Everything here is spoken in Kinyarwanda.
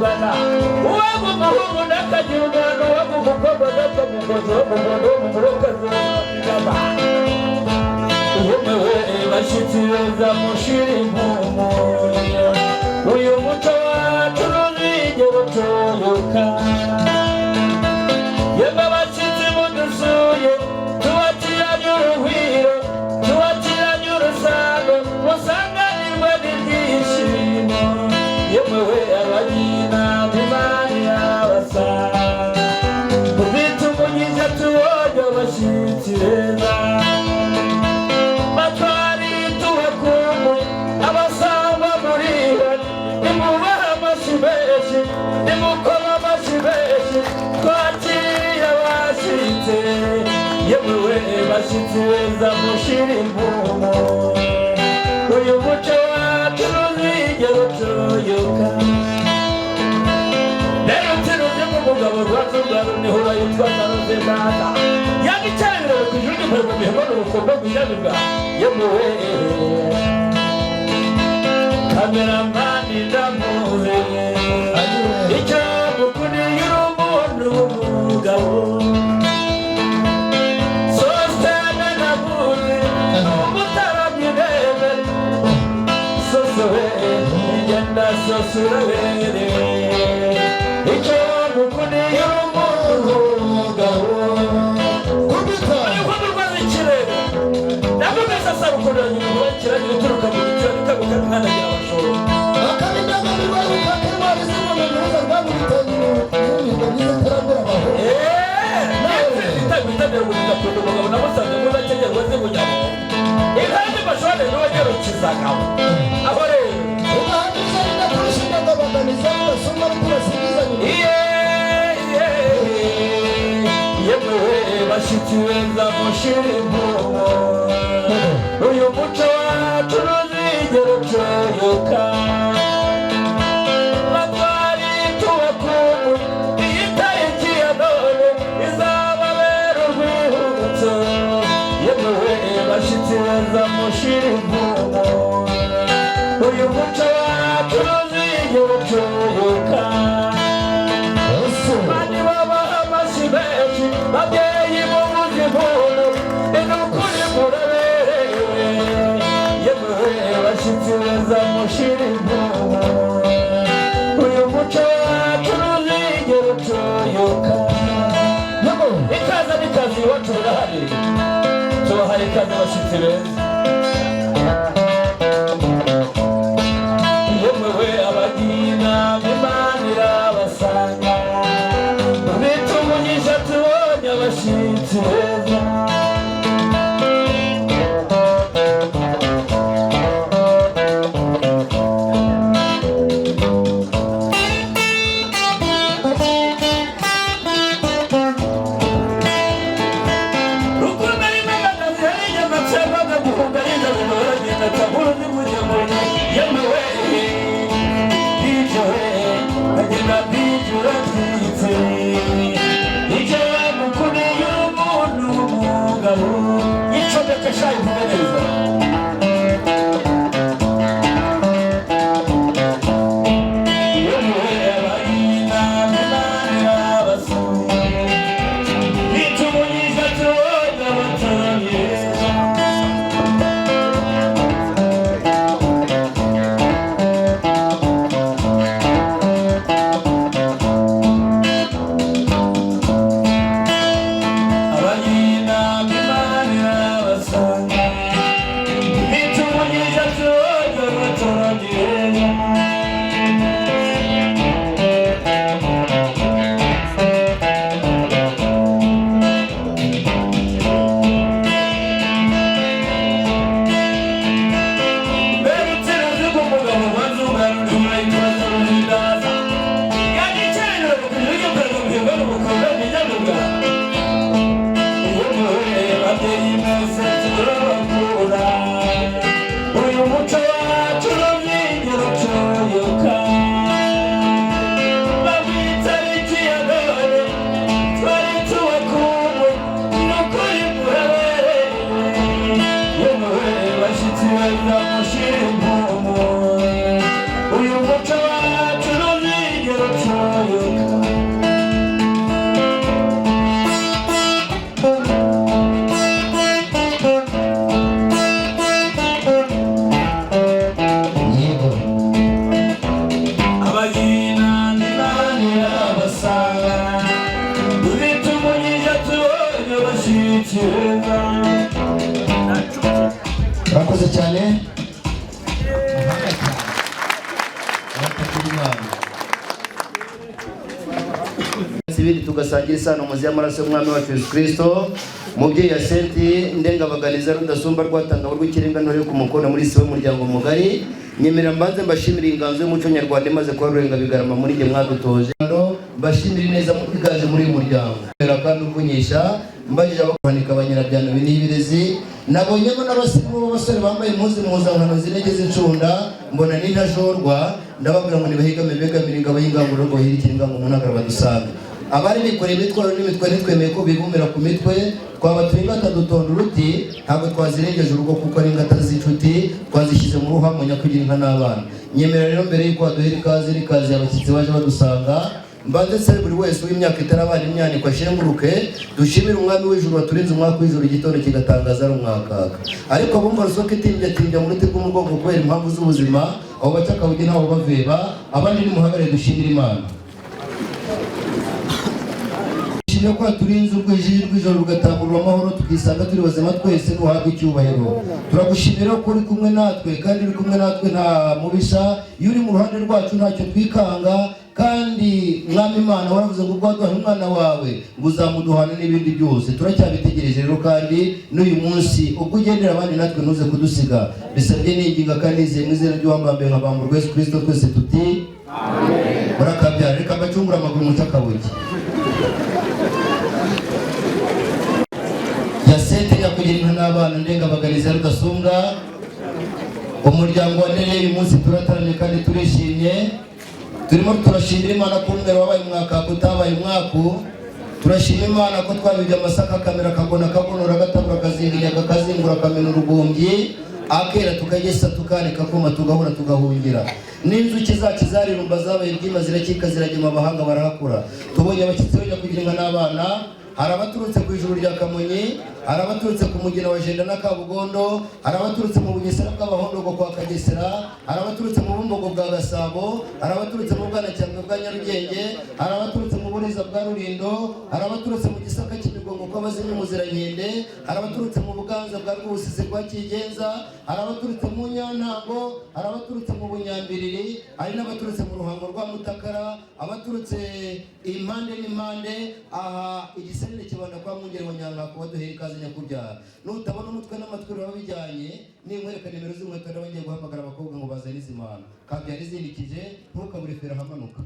bakavugana uwabo umuhungu n'akagira umwana uwabo umukobwa n'akamugozi w'umuhondo w'umurokozi w'amagaba yemewe bashyitsi beza mushira impumuro uyu muco wacu ntuzigera ucoyoka yemwe abashyitsi mudusuye tubakiranye uruhwiro tubakiranye urusango musanganirwe n'ibyishimo yemewe abagina imana yabasanga tubitumunyije tubonye abashyitsi beza batwari tubakumbuye abasangwa murihe nimubaha amashyi menshi nimukoma amashyi menshi twakiriye abashyitsi yemewe bashyitsi beza mushira imvumo uyu muco wacu ntuzigera ucoyoka rero turuze nk'umugabo rwacu rwa runihura yitwa naruze nana yanga icyarimiro ku ijuru ry'umurimo mihemano ubukombe bwirabirwa yemewe kameramani ndamuhe icyo mukuniye urumuntu w'umugabo sositene namuze umutaramye nebe sosowe igenda sosurabere icyo mukuniye urumuntu w'umugabo ariko rwaza ikirere nabwo mwese asaba ukuntu nyuma kiragire uturuka mu giciro bikaguka nkanagira abashoro akabindaga bibaye ukakirwara izibona neza rwamubitanye n'ibintu by'iterambere abaho nawe bitabira ubuzima kunda umugabo namusanze muri bakenyero waze bunyamo ikandi mashore niwe gerukizagamo aho rero ubahagije ari nakurushinga ndabaganiza mudasoma ariko urasingizanye yemewe bashyitsi beza mushira imvumo uyu muco wacu ntuzigera ucoyoka batwari tubakumbuye iyi tariki ya none izababera urwibutso yemewe bashyitsi beza mushira imvumo uyu muco wacu ntuzigera ucoyoka bani babaha amashyi menshi babyeyi mubuze impundu ni ukuri muraberewe yemewe bashyitsi beza mushira imvumo uyu muco wacu ntuzigera ucoyoka ikaza n'ikazi iwacu burahari tubahaye ikaze bashyitsi beza yemewe abagina imana irabasanga bitumunyije tubonye abashyitsi beza uyu muco wacu ntuzigera isano muzi y'amaraso y'umwami wacu Yesu Kristo mubyeyi ya Senti ndengabaganiza rudasumba rwatangabo rw'ikirenga ntore ku mukono muri siwe umuryango mugari nyemera mbanze mbashimira inganzo y'umuco nyarwanda imaze kuba rurenga bigarama muri nge mwadutoje mbashimira neza mugaje muri uyu muryango kandi uvunyisha mbajije abakuhanika abanyarabyano binibirezi nabonyemo n'abasimu b'abasore bambaye impuzu impuzankano zinegeze incunda mbona n'intajorwa ndababwira ngo nibahigame begamira ingabo y'inganguro ngo hirikira ingango munagara badusanga abari bikoreye imitwaro n'imitwe ntitwemeye ko bibumira ku mitwe twabatuye ingata dutonda uruti ntabwo twazirengeje urugo kuko ari ingata z'inshuti twazishyize mu ruhamo nyakugira inka n'abana nyemera rero mbere y'uko waduhera ikaze n'ikaze abashyitsi baje badusanga mbanze se buri wese w'imyaka itarabana imyaniko ashenguruke dushimire umwami w'ijuru waturinze umwaka w'ijuru igitondo kigatangaza ari umwakaka ariko abumva rusoka itimbya mu ruti rw'umugongo kubera impamvu z'ubuzima abo baca akabuge n'abo baveba abandi nimuhagarare dushimire Imana dushimire ko turinze ubwijiji rw'ijoro rugatangurura amahoro tukisanga turi bazima twese n'uhabwa icyubahiro turagushimira ko uri kumwe natwe kandi uri kumwe natwe nta mubisha iyo uri mu ruhande rwacu ntacyo twikanga kandi mwami Imana waravuze ngo ubwaduhaye umwana wawe ngo uzamuduhana n'ibindi byose turacyabitegereje rero kandi n'uyu munsi ubwo ugendera abandi natwe ntuze kudusiga bisabye n'inginga kandi nizeye mu izina ry'uwambambe nka bambu Yesu Kristo twese tuti amen barakabyara reka mbacungura amaguru mu cyakabuye Yasente nyakugira inka n'abana ndengabaganiza rudasumbwa umuryango wa Nereye uyu munsi turataramye kandi turishimye turimo turashimira Imana ko umwe wabaye umwaka utabaye umwaku turashimira Imana ko twabibye amasaka kamera kagona kagonora gatabura kazinginya kakazingura kamena urugumbyi akera tukagesa tukanika koma tugahura tugahungira n'inzuki zacu zarirumba zabaye ibyima zirakika ziragema abahanga barahakura tubonye abashyitsi bajya kugira inka n'abana hari abaturutse ku ijuru rya Kamonyi hari abaturutse ku mugina wa Jenda na Kabugondo hari abaturutse mu Bugesera bw'Abahondogo kwa Kagesera hari abaturutse mu Bumbogo bwa Gasabo hari abaturutse mu Bwanacyambwe bwa Nyarugenge hari abaturutse mu Buriza bwa Rulindo hari abaturutse mu Gisaka cy'Imigongo kw'Abazimya Muzirankende hari abaturutse mu Buganza bwa Rwubusizi bwa Kigenza hari abaturutse mu Nyantango hari abaturutse mu Bunyambiriri hari n'abaturutse mu Ruhango rwa Mutakara abaturutse impande n'impande aha igisenge kibanda kwa Mwungeri wa Nyankako waduhera ikaze nyakubyara nutabona umutwe n'amatwi babijyanye ninkwereka nimero z'inkweto n'abagiye guhamagara abakobwa ngo bazane izimana kabyara izindikije ntukabure fera hamanuka